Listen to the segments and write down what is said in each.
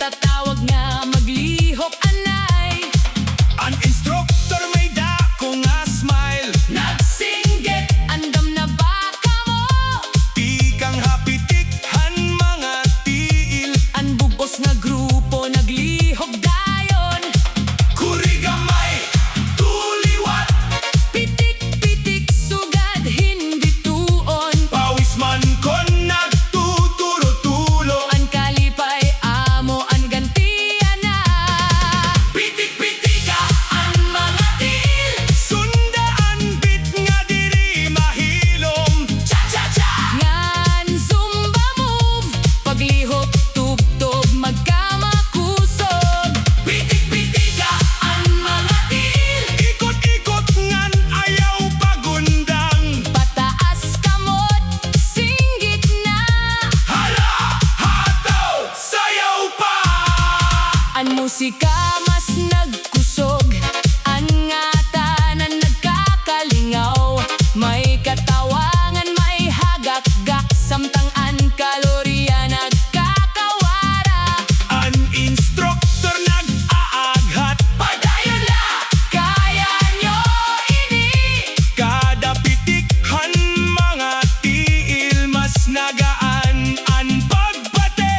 Gintatawag nga maglihok anay. An instructor may dako nga smile. Nagsinggit, andam na baka mo. Di kang hapitikhan mga tiil. An bugos nga grupo naglihok dayon. Kurigamay, tuliwat. Pitik-pitik sugad hindi tuon. Pawis man kon nagtuturo-tulo. An kalipay amo ang gantian na. Pitik-pitika ang mga tiil. Sundaan bit nga diri mahilom. Cha-cha-cha. Ngan Zumba move, paglihok tub-tub magkamakusog. Pitik-pitika ang mga tiil. Ikot-ikot ngan ayaw pagundang. Pataas kamot, singgit na. Hala, hataw, sayaw pa. An musika mas nagkusog. An ngatanan nagkakalingaw. May katawangan, may hagak-gak. Samtang an kalorya nagkakawara. An instructor nag-aaghat. Padayon la, kaya nyo ini. Kada pitikhan mga tiil. Mas nagaan ang pagbate.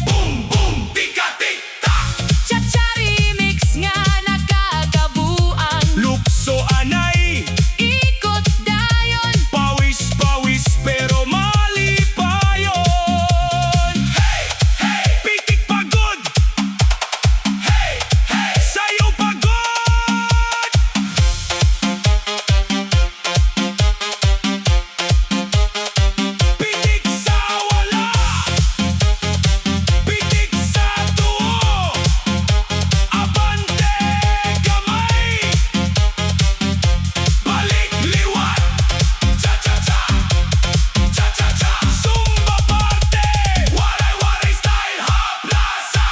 Boom, boom, tika-tik-tak. Chacha remix nga nakakabuang. Lukso anay, Ikot dayon. pawis-pawis pero mali pa yun. Hey, hey, pitik pagod. Hey, hey, sayaw pagod. Pitik sa wala. Pitik sa tuo. Abante gamay. Balik liwat. Cha-cha-cha. Cha-cha-cha. Zumba parte. Waray-waray style haplasa.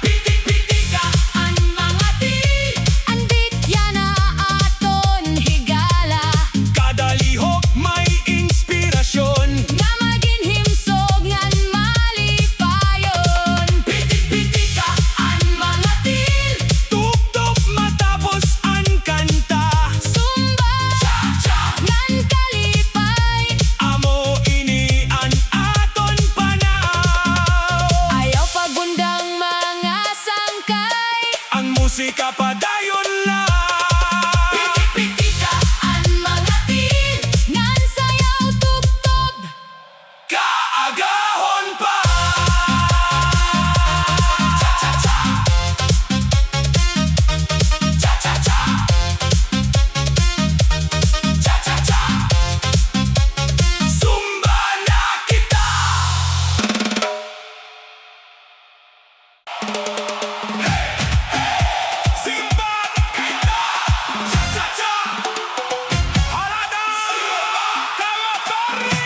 Pitik-pitika. An mga til, andit yan na aton higala. Kada lihok may inspirasyon. Nga maginhimsog ngan malipayon. Pitik-pitika. An mga til, Tugtog matapos ang kanta. Zumba Cha-cha. ngan kalipay. Amo ini ang aton panaw. Ayaw pagundang mga sangkay. Ang musika padayon lang. Pitik-pitika an mga til, ngan sayaw tugtog. Kaagahon pa. Cha-cha-cha. Cha-cha-cha. Cha-cha-cha. Zumba na kita. Zumba na kita. Cha-cha-cha. Harada. Kamatari.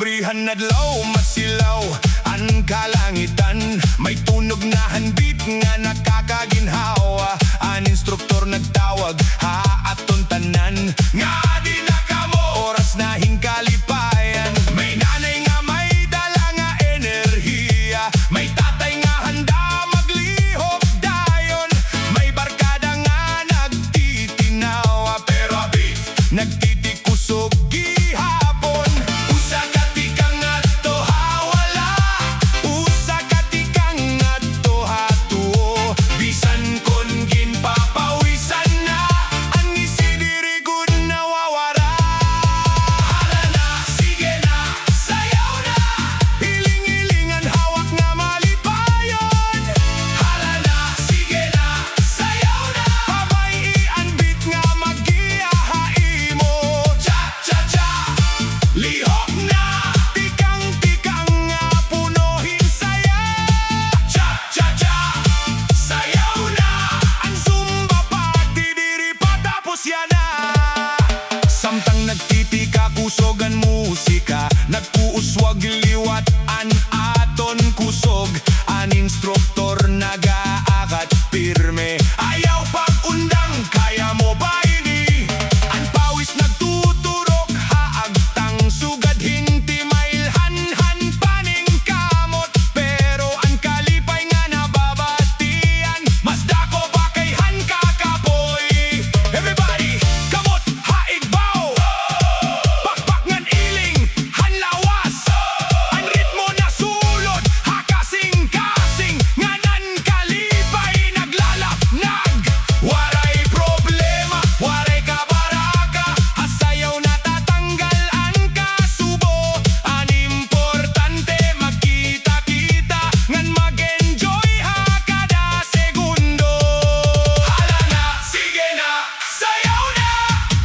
Abrihan nadlaw masilaw ang kalangitan, may tunog na hanbit nga nakakaginhawa. Ang instruktor nagtawag haaton tanan nga di na kamo oras na hingkalipayan. May nanay nga may dala nga enerhiya, may tatay nga handa maglihok dayon, may barkada nga nagtitinawa pero abi nagtitikusog gihapon. Usa ka tikang adto hawala, usa ka tikang adto hatuo, bisan kon ginpapawisan na ang isidiri gud nawawara. Hala na, sige na, sayaw na, hiling-hilingan hawak nga malipayon. Hala na, sige na, sayaw na, pabay-ian beat nga magiyahain mo. Cha-cha-cha, lihok na, tikang-tikang nga punuhin saya. Cha-cha-cha, sayaw na, ang Zumba party diri patapos yan na. Samtang nagtitika kusog ang musika, nagpuuswag liwat an aton kusog. An instruktor nagaakat pirme, ayaw pag-undang kaya mo ba ini? Ang pawis nagtuturok haagtang sugad hinti mailhan-han paning kamot, pero ang kalipay nga nababatian mas dako ba kay han kakapoy. Everybody, kamot haig baw, pakpak ngan iling han lawas, ang ritmo na sulod hakasing-kasing nga nan kalipay naglalapnag. Waray problema, waray kabaraka, asayaw na tatanggal ang kasubo. Ang importante magkita-kita ngan mag-enjoy ha kada segundo. Hala na, sige na, sayaw na,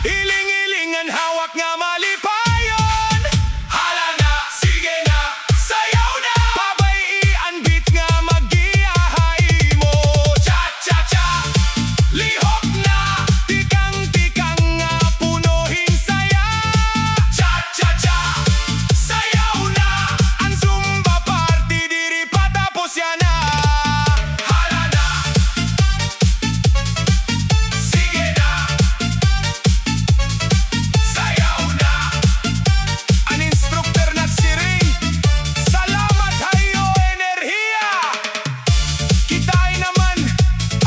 hiling-hilingan hawak nga malipayon. Hala na, sige na, sayaw na, pabay-ian beat nga magiyahain mo. Cha-cha-cha, lihok na, tikang-tikang nga punuhin saya. Cha-cha-cha, sayaw na, ang Zumba party diri patapos yan na. Hala na, sige na, sayaw na, ang instruktor nagsiring, salamat hayo enerhiya. Kitay naman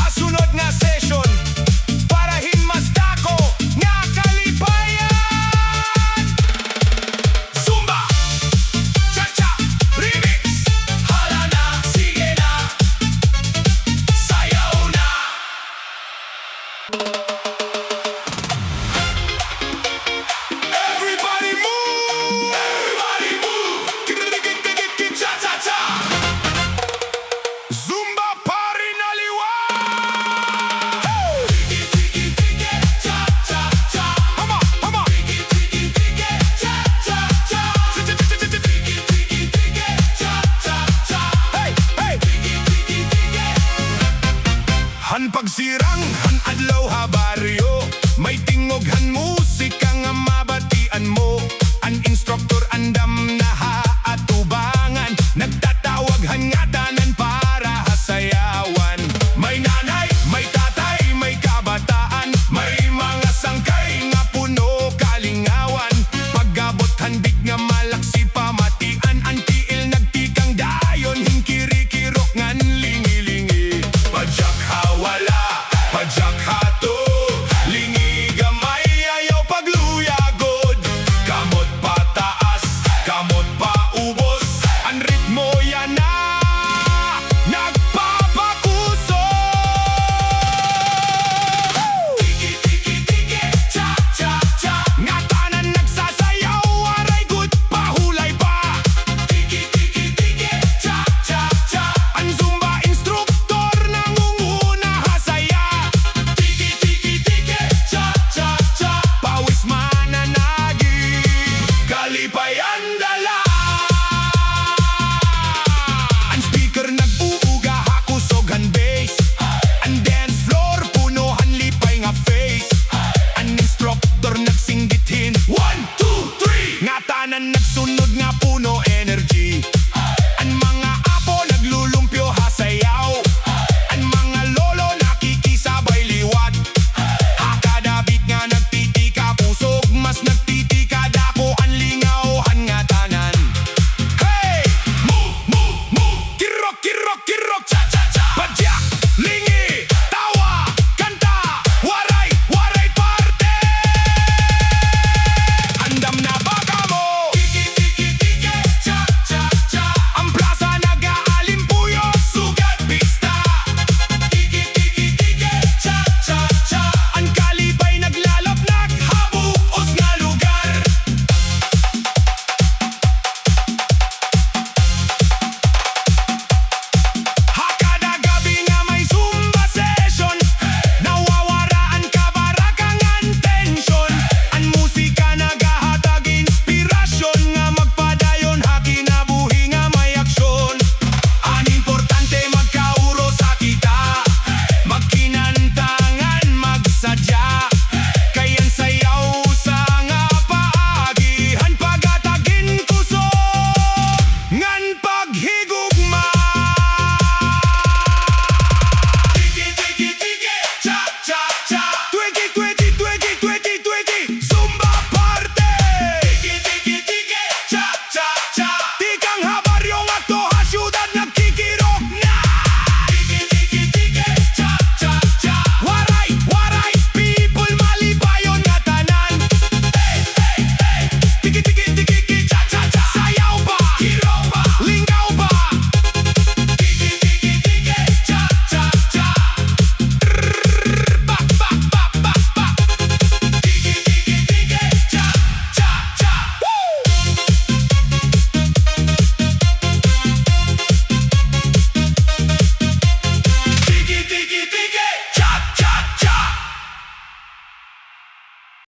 asunod nga session para hinmas dako nga kalipayan. Zumba Chacha Remix. Hala na, sige na, sayaw na.